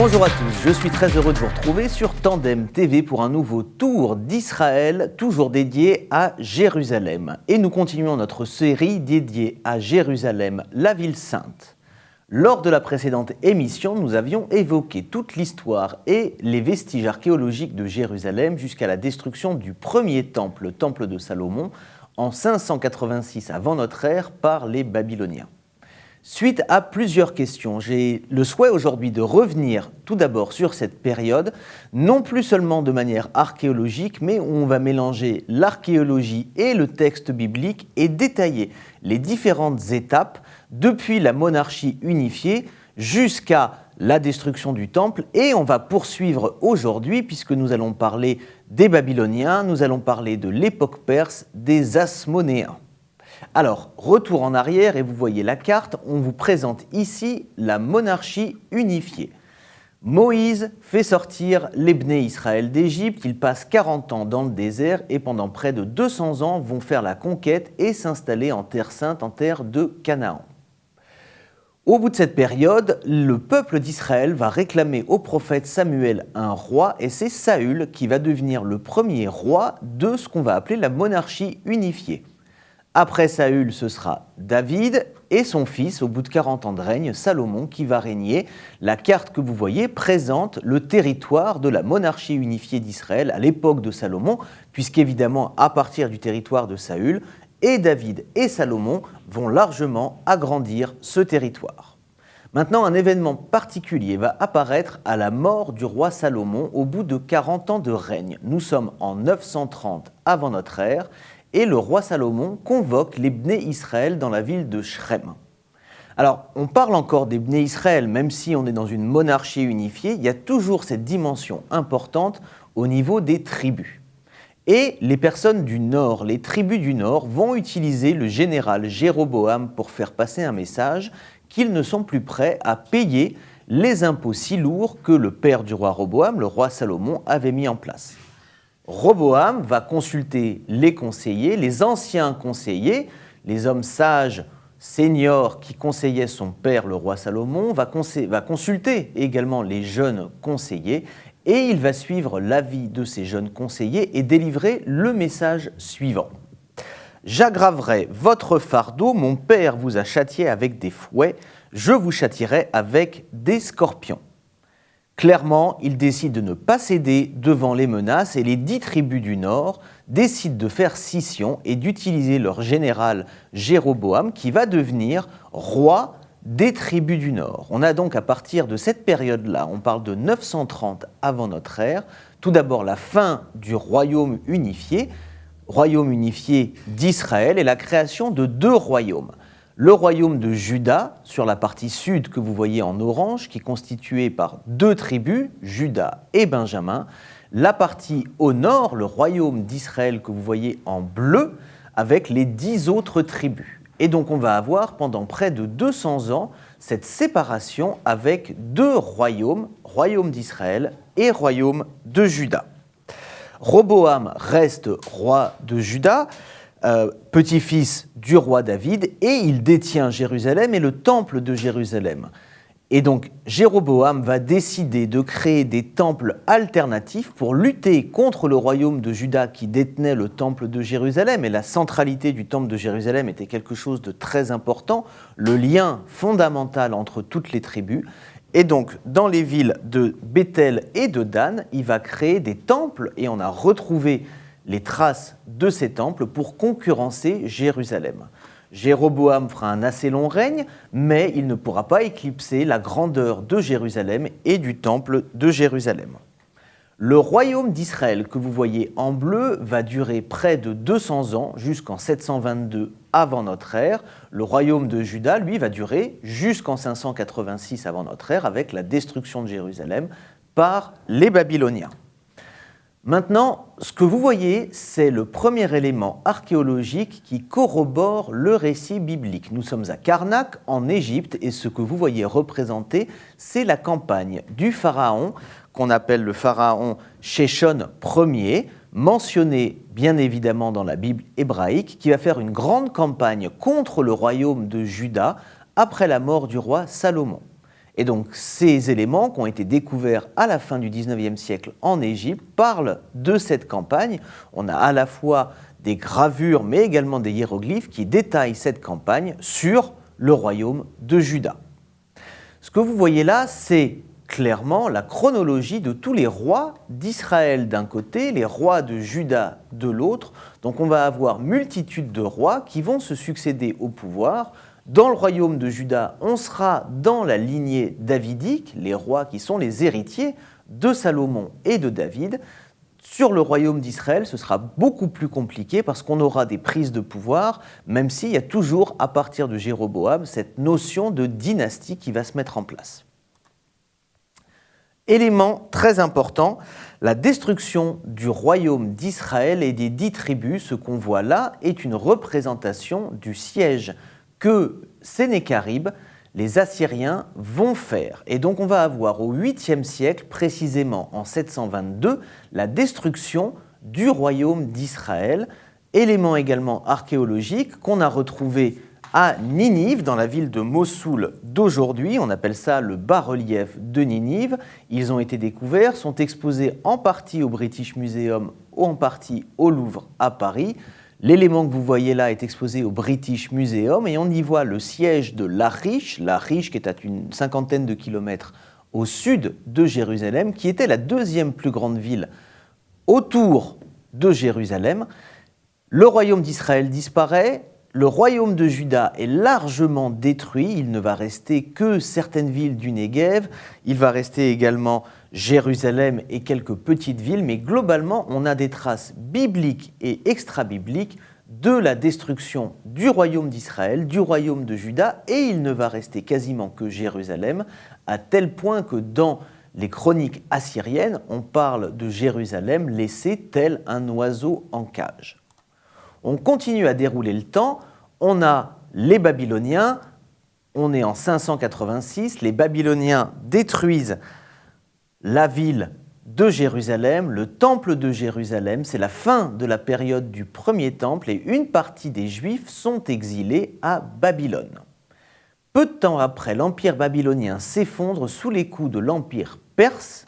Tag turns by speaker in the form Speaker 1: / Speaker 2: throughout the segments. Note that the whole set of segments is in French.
Speaker 1: Bonjour à tous, je suis très heureux de vous retrouver sur Tandem TV pour un nouveau tour d'Israël, toujours dédié à Jérusalem. Et nous continuons notre série dédiée à Jérusalem, la ville sainte. Lors de la précédente émission, nous avions évoqué toute l'histoire et les vestiges archéologiques de Jérusalem jusqu'à la destruction du premier temple, le temple de Salomon, en 586 avant notre ère par les Babyloniens. Suite à plusieurs questions, j'ai le souhait aujourd'hui de revenir tout d'abord sur cette période, non plus seulement de manière archéologique, mais où on va mélanger l'archéologie et le texte biblique et détailler les différentes étapes depuis la monarchie unifiée jusqu'à la destruction du temple. Et on va poursuivre aujourd'hui, puisque nous allons parler des Babyloniens, nous allons parler de l'époque perse, des Asmonéens. Alors, retour en arrière, et vous voyez la carte, on vous présente ici la monarchie unifiée. Moïse fait sortir les Bné Israël d'Égypte, ils passent 40 ans dans le désert et pendant près de 200 ans vont faire la conquête et s'installer en terre sainte, en terre de Canaan. Au bout de cette période, le peuple d'Israël va réclamer au prophète Samuel un roi et c'est Saül qui va devenir le premier roi de ce qu'on va appeler la monarchie unifiée. Après Saül, ce sera David et son fils, au bout de 40 ans de règne, Salomon, qui va régner. La carte que vous voyez présente le territoire de la monarchie unifiée d'Israël à l'époque de Salomon, puisqu'évidemment, à partir du territoire de Saül, et David et Salomon vont largement agrandir ce territoire. Maintenant, un événement particulier va apparaître à la mort du roi Salomon au bout de 40 ans de règne. Nous sommes en 930 avant notre ère, et le roi Salomon convoque les Bné Israël dans la ville de Shrem. Alors, on parle encore des Bné Israël, même si on est dans une monarchie unifiée, il y a toujours cette dimension importante au niveau des tribus. Et les personnes du Nord, les tribus du Nord, vont utiliser le général Jéroboam pour faire passer un message qu'ils ne sont plus prêts à payer les impôts si lourds que le père du roi Roboam, le roi Salomon, avait mis en place. Roboam va consulter les conseillers, les anciens conseillers, les hommes sages, seniors qui conseillaient son père, le roi Salomon, va consulter également les jeunes conseillers et il va suivre l'avis de ces jeunes conseillers et délivrer le message suivant. « J'aggraverai votre fardeau, mon père vous a châtié avec des fouets, je vous châtierai avec des scorpions. » Clairement, il décide de ne pas céder devant les menaces et les 10 tribus du Nord décident de faire scission et d'utiliser leur général Jéroboam qui va devenir roi des tribus du Nord. On a donc à partir de cette période-là, on parle de 930 avant notre ère, tout d'abord la fin du royaume unifié d'Israël et la création de 2 royaumes. Le royaume de Juda, sur la partie sud que vous voyez en orange, qui est constitué par 2 tribus, Juda et Benjamin. La partie au nord, le royaume d'Israël que vous voyez en bleu, avec les 10 autres tribus. Et donc on va avoir pendant près de 200 ans cette séparation avec 2 royaumes, royaume d'Israël et royaume de Juda. Roboam reste roi de Juda, petit-fils du roi David, et il détient Jérusalem et le temple de Jérusalem. Et donc Jéroboam va décider de créer des temples alternatifs pour lutter contre le royaume de Juda qui détenait le temple de Jérusalem. Et la centralité du temple de Jérusalem était quelque chose de très important, le lien fondamental entre toutes les tribus. Et donc, dans les villes de Béthel et de Dan, il va créer des temples, et on a retrouvé les traces de ces temples pour concurrencer Jérusalem. Jéroboam fera un assez long règne, mais il ne pourra pas éclipser la grandeur de Jérusalem et du temple de Jérusalem. Le royaume d'Israël que vous voyez en bleu va durer près de 200 ans, jusqu'en 722 avant notre ère. Le royaume de Juda, lui, va durer jusqu'en 586 avant notre ère, avec la destruction de Jérusalem par les Babyloniens. Maintenant, ce que vous voyez, c'est le premier élément archéologique qui corrobore le récit biblique. Nous sommes à Karnak, en Égypte, et ce que vous voyez représenté, c'est la campagne du pharaon, qu'on appelle le pharaon Sheshon Ier, mentionné bien évidemment dans la Bible hébraïque, qui va faire une grande campagne contre le royaume de Juda après la mort du roi Salomon. Et donc ces éléments qui ont été découverts à la fin du XIXe siècle en Égypte parlent de cette campagne. On a à la fois des gravures mais également des hiéroglyphes qui détaillent cette campagne sur le royaume de Juda. Ce que vous voyez là, c'est clairement la chronologie de tous les rois d'Israël d'un côté, les rois de Juda de l'autre. Donc on va avoir multitude de rois qui vont se succéder au pouvoir. Dans le royaume de Juda, on sera dans la lignée davidique, les rois qui sont les héritiers de Salomon et de David. Sur le royaume d'Israël, ce sera beaucoup plus compliqué parce qu'on aura des prises de pouvoir, même s'il y a toujours, à partir de Jéroboam, cette notion de dynastie qui va se mettre en place. Élément très important, la destruction du royaume d'Israël et des 10 tribus, ce qu'on voit là, est une représentation du siège que Sennacherib, les Assyriens, vont faire. Et donc on va avoir au 8e siècle, précisément en 722, la destruction du royaume d'Israël, élément également archéologique qu'on a retrouvé à Ninive, dans la ville de Mossoul d'aujourd'hui. On appelle ça le bas-relief de Ninive. Ils ont été découverts, sont exposés en partie au British Museum ou en partie au Louvre à Paris. L'élément que vous voyez là est exposé au British Museum et on y voit le siège de Lachish qui est à une 50aine de kilomètres au sud de Jérusalem, qui était la 2e plus grande ville autour de Jérusalem. Le royaume d'Israël disparaît, le royaume de Juda est largement détruit, il ne va rester que certaines villes du Negev, il va rester également Jérusalem et quelques petites villes, mais globalement, on a des traces bibliques et extra-bibliques de la destruction du royaume d'Israël, du royaume de Juda, et il ne va rester quasiment que Jérusalem, à tel point que dans les chroniques assyriennes, on parle de Jérusalem laissée tel un oiseau en cage. On continue à dérouler le temps, on a les Babyloniens, on est en 586, les Babyloniens détruisent la ville de Jérusalem, le temple de Jérusalem, c'est la fin de la période du premier temple et une partie des Juifs sont exilés à Babylone. Peu de temps après, l'empire babylonien s'effondre sous les coups de l'empire perse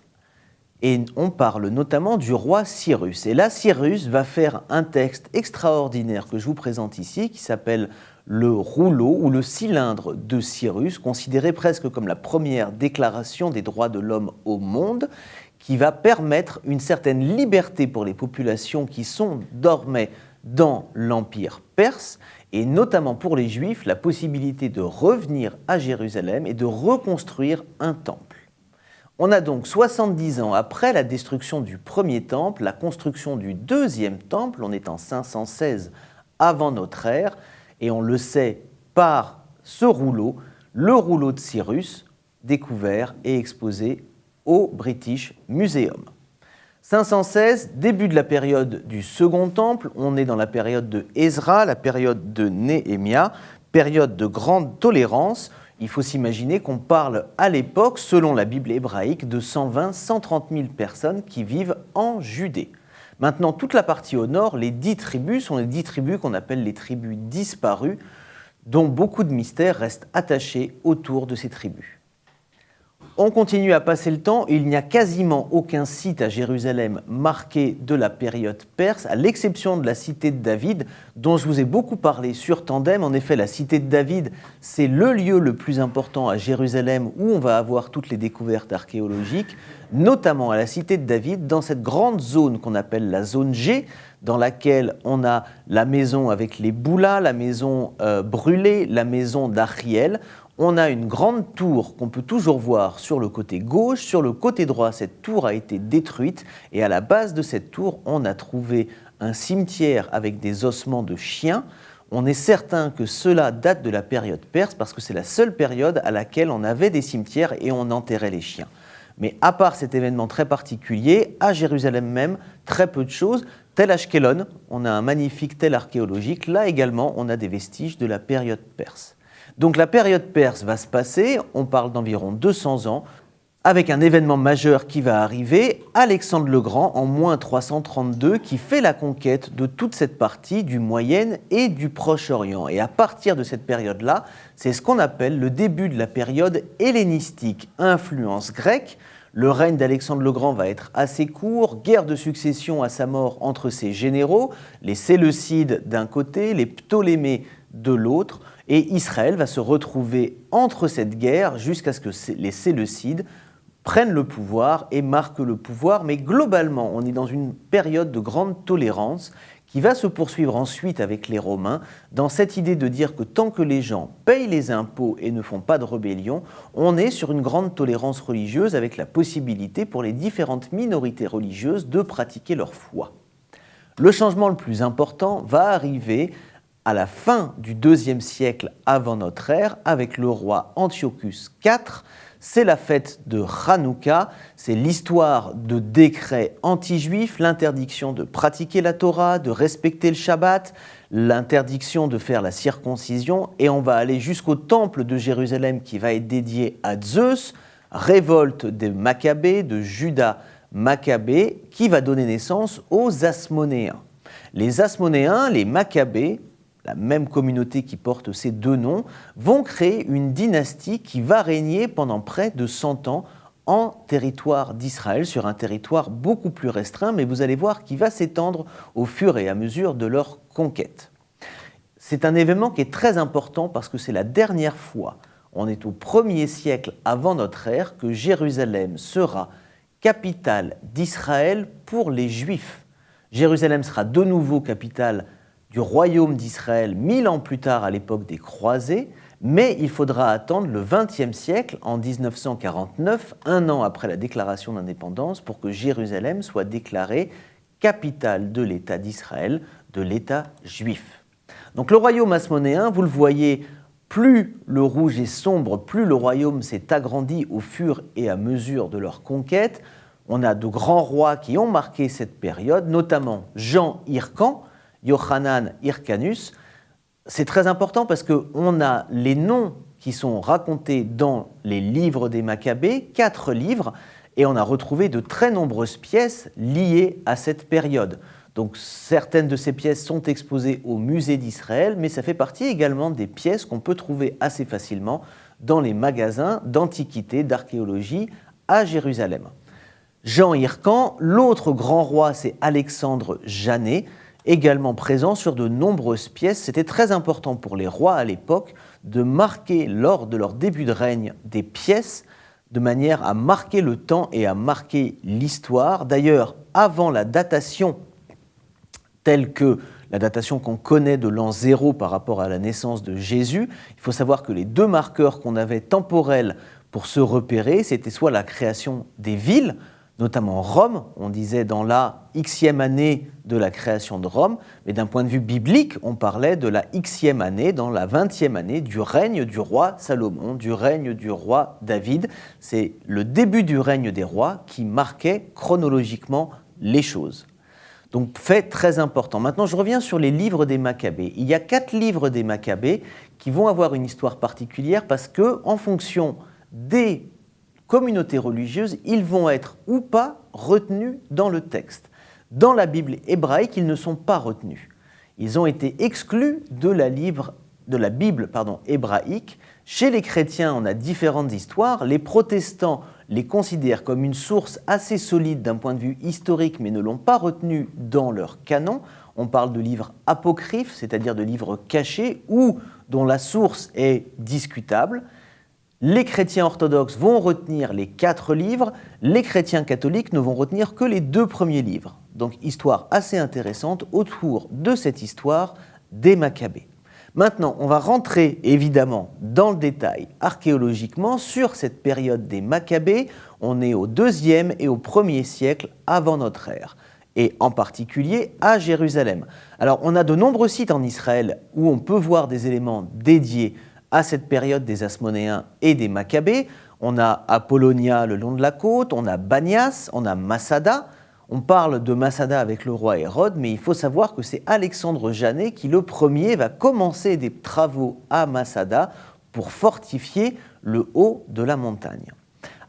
Speaker 1: et on parle notamment du roi Cyrus. Et là, Cyrus va faire un texte extraordinaire que je vous présente ici qui s'appelle le rouleau ou le cylindre de Cyrus, considéré presque comme la première déclaration des droits de l'homme au monde, qui va permettre une certaine liberté pour les populations qui sont désormais dans l'Empire perse, et notamment pour les Juifs, la possibilité de revenir à Jérusalem et de reconstruire un temple. On a donc 70 ans après la destruction du premier temple, la construction du deuxième temple, on est en 516 avant notre ère, et on le sait par ce rouleau, le rouleau de Cyrus, découvert et exposé au British Museum. 516, début de la période du Second Temple, on est dans la période de Ezra, la période de Néhémia, période de grande tolérance. Il faut s'imaginer qu'on parle à l'époque, selon la Bible hébraïque, de 120-130 000 personnes qui vivent en Judée. Maintenant, toute la partie au nord, les 10 tribus sont les 10 tribus qu'on appelle les tribus disparues, dont beaucoup de mystères restent attachés autour de ces tribus. On continue à passer le temps, il n'y a quasiment aucun site à Jérusalem marqué de la période perse, à l'exception de la cité de David, dont je vous ai beaucoup parlé sur Tandem. En effet, la cité de David, c'est le lieu le plus important à Jérusalem où on va avoir toutes les découvertes archéologiques, notamment à la cité de David, dans cette grande zone qu'on appelle la zone G, dans laquelle on a la maison avec les boulas, la maison brûlée, la maison d'Ariel. On a une grande tour qu'on peut toujours voir sur le côté gauche. Sur le côté droit, cette tour a été détruite et à la base de cette tour, on a trouvé un cimetière avec des ossements de chiens. On est certain que cela date de la période perse parce que c'est la seule période à laquelle on avait des cimetières et on enterrait les chiens. Mais à part cet événement très particulier, à Jérusalem même, très peu de choses. Tel Ashkelon, on a un magnifique tel archéologique. Là également, on a des vestiges de la période perse. Donc la période perse va se passer, on parle d'environ 200 ans, avec un événement majeur qui va arriver, Alexandre le Grand en moins 332 qui fait la conquête de toute cette partie du Moyen et du Proche-Orient. Et à partir de cette période-là, c'est ce qu'on appelle le début de la période hellénistique, influence grecque. Le règne d'Alexandre le Grand va être assez court, guerre de succession à sa mort entre ses généraux, les Séleucides d'un côté, les Ptolémées de l'autre, et Israël va se retrouver entre cette guerre jusqu'à ce que les Séleucides prennent le pouvoir et marquent le pouvoir, mais globalement, on est dans une période de grande tolérance qui va se poursuivre ensuite avec les Romains, dans cette idée de dire que tant que les gens payent les impôts et ne font pas de rébellion, on est sur une grande tolérance religieuse avec la possibilité pour les différentes minorités religieuses de pratiquer leur foi. Le changement le plus important va arriver à la fin du IIe siècle avant notre ère avec le roi Antiochus IV. C'est la fête de Hanouka, c'est l'histoire de décrets anti-juifs, l'interdiction de pratiquer la Torah, de respecter le Shabbat, l'interdiction de faire la circoncision, et on va aller jusqu'au temple de Jérusalem qui va être dédié à Zeus, révolte des Maccabées, de Judas Maccabée, qui va donner naissance aux Asmonéens. Les Asmonéens, les Maccabées, la même communauté qui porte ces deux noms, vont créer une dynastie qui va régner pendant près de 100 ans en territoire d'Israël, sur un territoire beaucoup plus restreint, mais vous allez voir qui va s'étendre au fur et à mesure de leur conquête. C'est un événement qui est très important parce que c'est la dernière fois, on est au 1er siècle avant notre ère, que Jérusalem sera capitale d'Israël pour les Juifs. Jérusalem sera de nouveau capitale du royaume d'Israël 1000 ans plus tard à l'époque des croisés, mais il faudra attendre le XXe siècle, en 1949, un an après la déclaration d'indépendance, pour que Jérusalem soit déclarée capitale de l'État d'Israël, de l'État juif. Donc le royaume asmonéen, vous le voyez, plus le rouge est sombre, plus le royaume s'est agrandi au fur et à mesure de leur conquête. On a de grands rois qui ont marqué cette période, notamment Jean Hircan, Yochanan Hyrcanus. C'est très important parce qu'on a les noms qui sont racontés dans les livres des Maccabées, 4 livres, et on a retrouvé de très nombreuses pièces liées à cette période. Donc certaines de ces pièces sont exposées au musée d'Israël, mais ça fait partie également des pièces qu'on peut trouver assez facilement dans les magasins d'antiquités, d'archéologie à Jérusalem. Jean Hircan, l'autre grand roi, c'est Alexandre Janet, également présent sur de nombreuses pièces. C'était très important pour les rois à l'époque de marquer lors de leur début de règne des pièces de manière à marquer le temps et à marquer l'histoire. D'ailleurs, avant la datation telle que la datation qu'on connaît de l'an 0 par rapport à la naissance de Jésus, il faut savoir que les deux marqueurs qu'on avait temporels pour se repérer, c'était soit la création des villes, notamment Rome, on disait dans la Xème année de la création de Rome, mais d'un point de vue biblique, on parlait de la Xème année, dans la 20e année du règne du roi Salomon, du règne du roi David. C'est le début du règne des rois qui marquait chronologiquement les choses. Donc fait très important. Maintenant, je reviens sur les livres des Maccabées. Il y a 4 livres des Maccabées qui vont avoir une histoire particulière parce que, en fonction des communautés religieuses, ils vont être ou pas retenus dans le texte. Dans la Bible hébraïque, ils ne sont pas retenus. Ils ont été exclus de la Bible hébraïque. Chez les chrétiens, on a différentes histoires. Les protestants les considèrent comme une source assez solide d'un point de vue historique, mais ne l'ont pas retenu dans leur canon. On parle de livres apocryphes, c'est-à-dire de livres cachés ou dont la source est discutable. Les chrétiens orthodoxes vont retenir les 4 livres, les chrétiens catholiques ne vont retenir que les 2 premiers livres. Donc, histoire assez intéressante autour de cette histoire des Maccabées. Maintenant, on va rentrer évidemment dans le détail archéologiquement sur cette période des Maccabées. On est au 2e et au 1er siècle avant notre ère, et en particulier à Jérusalem. Alors, on a de nombreux sites en Israël où on peut voir des éléments dédiés à cette période des Asmonéens et des Maccabées. On a Apollonia le long de la côte, on a Banias, on a Masada. On parle de Masada avec le roi Hérode, mais il faut savoir que c'est Alexandre Janet qui, le premier, va commencer des travaux à Masada pour fortifier le haut de la montagne.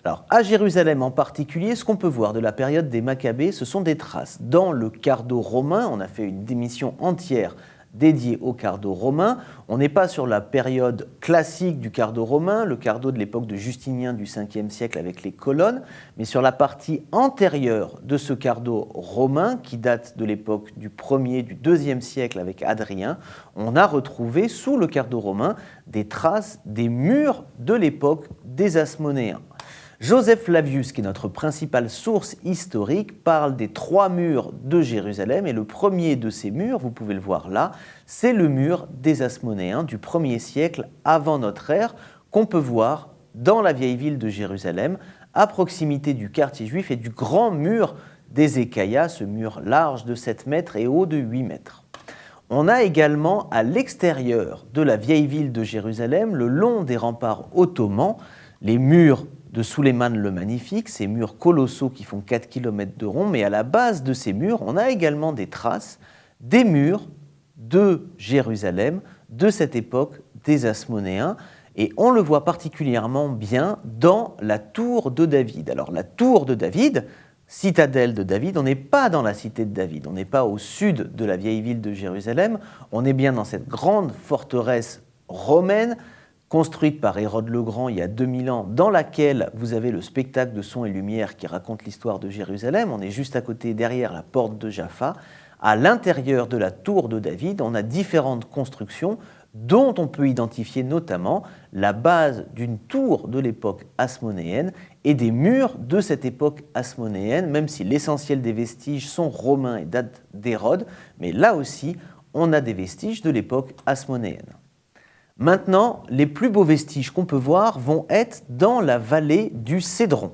Speaker 1: Alors, à Jérusalem en particulier, ce qu'on peut voir de la période des Maccabées, ce sont des traces. Dans le cardo romain, on a fait une émission entière dédiée au cardo romain. On n'est pas sur la période classique du cardo romain, le cardo de l'époque de Justinien du 5e siècle avec les colonnes, mais sur la partie antérieure de ce cardo romain, qui date de l'époque du 1er, du 2e siècle avec Hadrien, on a retrouvé sous le cardo romain des traces des murs de l'époque des Hasmonéens. Joseph Flavius, qui est notre principale source historique, parle des 3 murs de Jérusalem, et le premier de ces murs, vous pouvez le voir là, c'est le mur des Hasmonéens du 1er siècle avant notre ère, qu'on peut voir dans la vieille ville de Jérusalem, à proximité du quartier juif et du grand mur des Écaillas, ce mur large de 7 mètres et haut de 8 mètres. On a également à l'extérieur de la vieille ville de Jérusalem, le long des remparts ottomans, les murs de Suleiman le Magnifique, ces murs colossaux qui font 4 km de rond, mais à la base de ces murs, on a également des traces des murs de Jérusalem de cette époque des Hasmonéens, et on le voit particulièrement bien dans la tour de David. Alors la tour de David, citadelle de David, on n'est pas dans la cité de David, on n'est pas au sud de la vieille ville de Jérusalem, on est bien dans cette grande forteresse romaine, construite par Hérode le Grand il y a 2000 ans, dans laquelle vous avez le spectacle de son et lumière qui raconte l'histoire de Jérusalem. On est juste à côté, derrière la porte de Jaffa. À l'intérieur de la tour de David, on a différentes constructions dont on peut identifier notamment la base d'une tour de l'époque hasmonéenne et des murs de cette époque hasmonéenne, même si l'essentiel des vestiges sont romains et datent d'Hérode, mais là aussi, on a des vestiges de l'époque hasmonéenne. Maintenant, les plus beaux vestiges qu'on peut voir vont être dans la vallée du Cédron.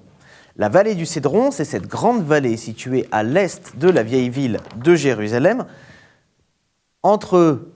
Speaker 1: La vallée du Cédron, c'est cette grande vallée située à l'est de la vieille ville de Jérusalem. Entre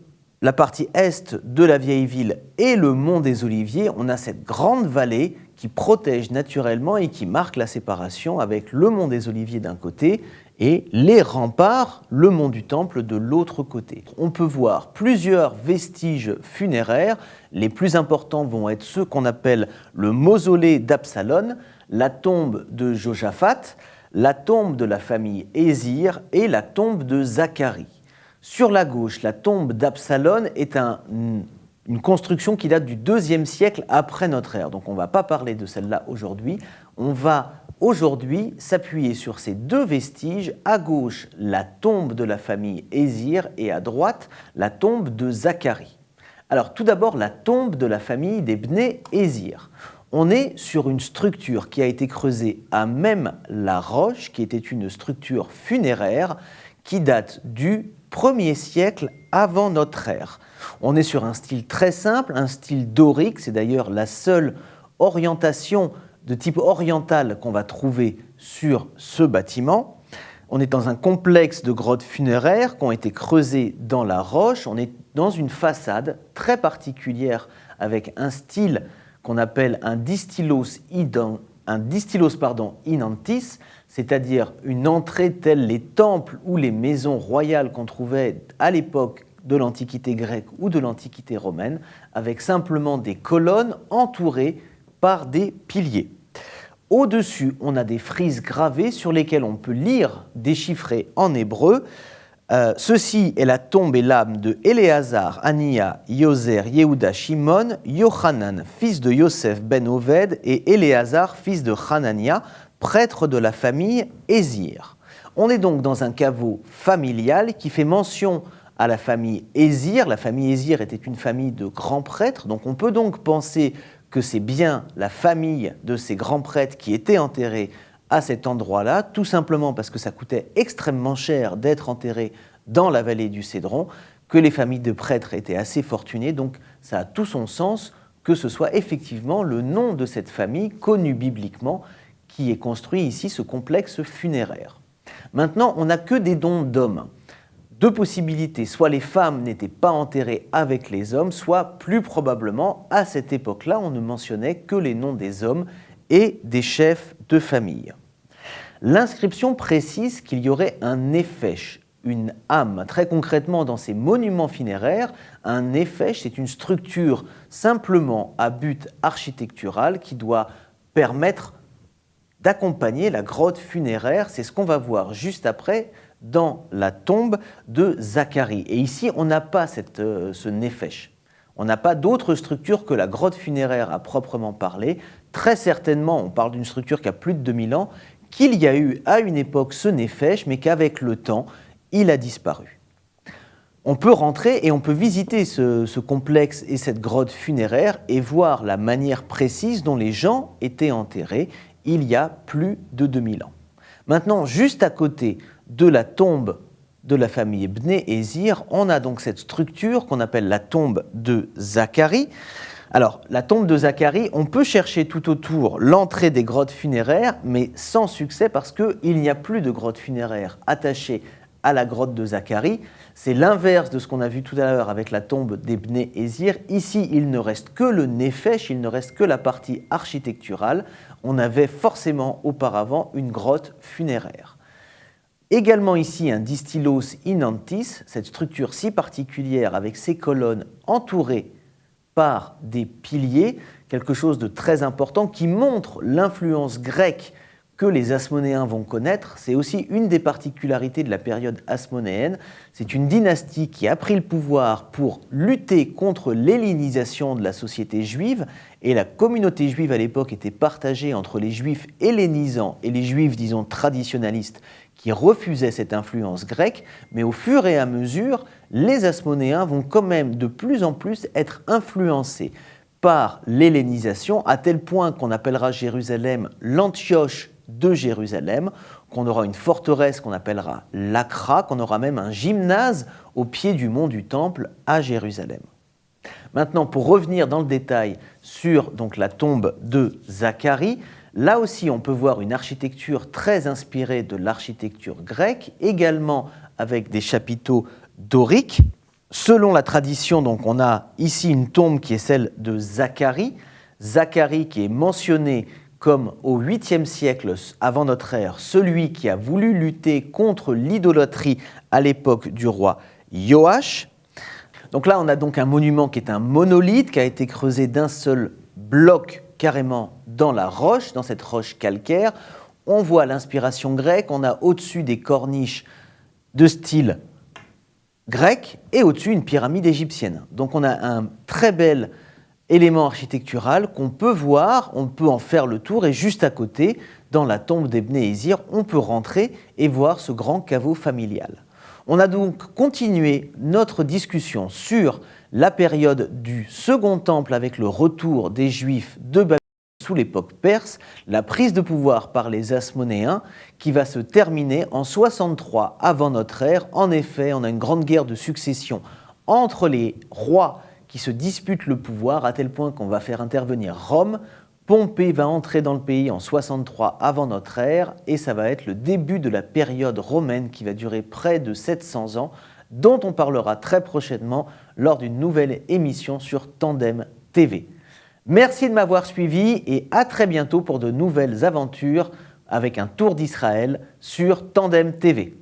Speaker 1: la partie est de la vieille ville et le mont des Oliviers, on a cette grande vallée qui protège naturellement et qui marque la séparation avec le mont des Oliviers d'un côté et les remparts, le mont du Temple, de l'autre côté. On peut voir plusieurs vestiges funéraires. Les plus importants vont être ceux qu'on appelle le mausolée d'Absalom, la tombe de Josaphat, la tombe de la famille Ézir et la tombe de Zacharie. Sur la gauche, la tombe d'Absalom est une construction qui date du 2e siècle après notre ère. Donc on ne va pas parler de celle-là aujourd'hui. On va aujourd'hui s'appuyer sur ces 2 vestiges. À gauche, la tombe de la famille Ézir et à droite, la tombe de Zacharie. Alors tout d'abord, la tombe de la famille des Bné Ézir. On est sur une structure qui a été creusée à même la roche, qui était une structure funéraire qui date du 1er siècle avant notre ère. On est sur un style très simple, un style dorique, c'est d'ailleurs la seule orientation de type oriental qu'on va trouver sur ce bâtiment. On est dans un complexe de grottes funéraires qui ont été creusées dans la roche. On est dans une façade très particulière avec un style qu'on appelle un distylos inantis, c'est-à-dire une entrée telle les temples ou les maisons royales qu'on trouvait à l'époque de l'Antiquité grecque ou de l'Antiquité romaine, avec simplement des colonnes entourées par des piliers. Au-dessus, on a des frises gravées sur lesquelles on peut lire déchiffré en hébreu. Ceci est la tombe et l'âme de Éléazar, Ania, Yozer, Yehuda, Shimon, Yochanan, fils de Yosef ben Oved, et Éléazar, fils de Hanania, prêtre de la famille Ézir. On est donc dans un caveau familial qui fait mention à la famille Ézir. La famille Ézir était une famille de grands prêtres, donc on peut donc penser que c'est bien la famille de ces grands prêtres qui étaient enterrés à cet endroit-là, tout simplement parce que ça coûtait extrêmement cher d'être enterré dans la vallée du Cédron, que les familles de prêtres étaient assez fortunées, donc ça a tout son sens que ce soit effectivement le nom de cette famille connue bibliquement qui est construit ici ce complexe funéraire. Maintenant, on n'a que des dons d'hommes. 2 possibilités, soit les femmes n'étaient pas enterrées avec les hommes, soit plus probablement, à cette époque-là, on ne mentionnait que les noms des hommes et des chefs de famille. L'inscription précise qu'il y aurait un nefesh, une âme. Très concrètement, dans ces monuments funéraires, un nefesh, c'est une structure simplement à but architectural qui doit permettre d'accompagner la grotte funéraire. C'est ce qu'on va voir juste après dans la tombe de Zacharie. Et ici, on n'a pas ce néphesh. On n'a pas d'autre structure que la grotte funéraire à proprement parler. Très certainement, on parle d'une structure qui a plus de 2000 ans, qu'il y a eu à une époque ce néphesh, mais qu'avec le temps, il a disparu. On peut rentrer et on peut visiter ce complexe et cette grotte funéraire et voir la manière précise dont les gens étaient enterrés il y a plus de 2000 ans. Maintenant, juste à côté de la tombe de la famille Bné Hézir, on a donc cette structure qu'on appelle la tombe de Zacharie. Alors, la tombe de Zacharie, on peut chercher tout autour l'entrée des grottes funéraires, mais sans succès parce qu'il n'y a plus de grotte funéraire attachée à la grotte de Zacharie. C'est l'inverse de ce qu'on a vu tout à l'heure avec la tombe des Bné Hézir. Ici, il ne reste que le néphesh, il ne reste que la partie architecturale. On avait forcément auparavant une grotte funéraire. Également ici un distylos in antis, cette structure si particulière avec ses colonnes entourées par des piliers, quelque chose de très important qui montre l'influence grecque que les Hasmonéens vont connaître. C'est aussi une des particularités de la période hasmonéenne. C'est une dynastie qui a pris le pouvoir pour lutter contre l'hellénisation de la société juive, et la communauté juive à l'époque était partagée entre les juifs hellénisants et les juifs, disons, traditionnalistes, qui refusaient cette influence grecque, mais au fur et à mesure, les Hasmonéens vont quand même de plus en plus être influencés par l'hellénisation, à tel point qu'on appellera Jérusalem l'Antioche de Jérusalem, qu'on aura une forteresse qu'on appellera l'Akra, qu'on aura même un gymnase au pied du mont du Temple à Jérusalem. Maintenant, pour revenir dans le détail sur donc, la tombe de Zacharie, là aussi on peut voir une architecture très inspirée de l'architecture grecque, également avec des chapiteaux doriques. Selon la tradition, donc, on a ici une tombe qui est celle de Zacharie, Zacharie qui est mentionné comme au 8e siècle avant notre ère, celui qui a voulu lutter contre l'idolâtrie à l'époque du roi Joach. Donc là, on a donc un monument qui est un monolithe, qui a été creusé d'un seul bloc carrément dans la roche, dans cette roche calcaire. On voit l'inspiration grecque, on a au-dessus des corniches de style grec et au-dessus une pyramide égyptienne. Donc on a un très bel élément architectural qu'on peut voir, on peut en faire le tour, et juste à côté, dans la tombe des Bné Hézir, on peut rentrer et voir ce grand caveau familial. On a donc continué notre discussion sur la période du Second Temple avec le retour des Juifs de Babylone sous l'époque perse, la prise de pouvoir par les Hasmonéens qui va se terminer en 63 avant notre ère. En effet, on a une grande guerre de succession entre les rois qui se disputent le pouvoir à tel point qu'on va faire intervenir Rome. Pompée va entrer dans le pays en 63 avant notre ère et ça va être le début de la période romaine qui va durer près de 700 ans, dont on parlera très prochainement lors d'une nouvelle émission sur Tandem TV. Merci de m'avoir suivi et à très bientôt pour de nouvelles aventures avec un tour d'Israël sur Tandem TV.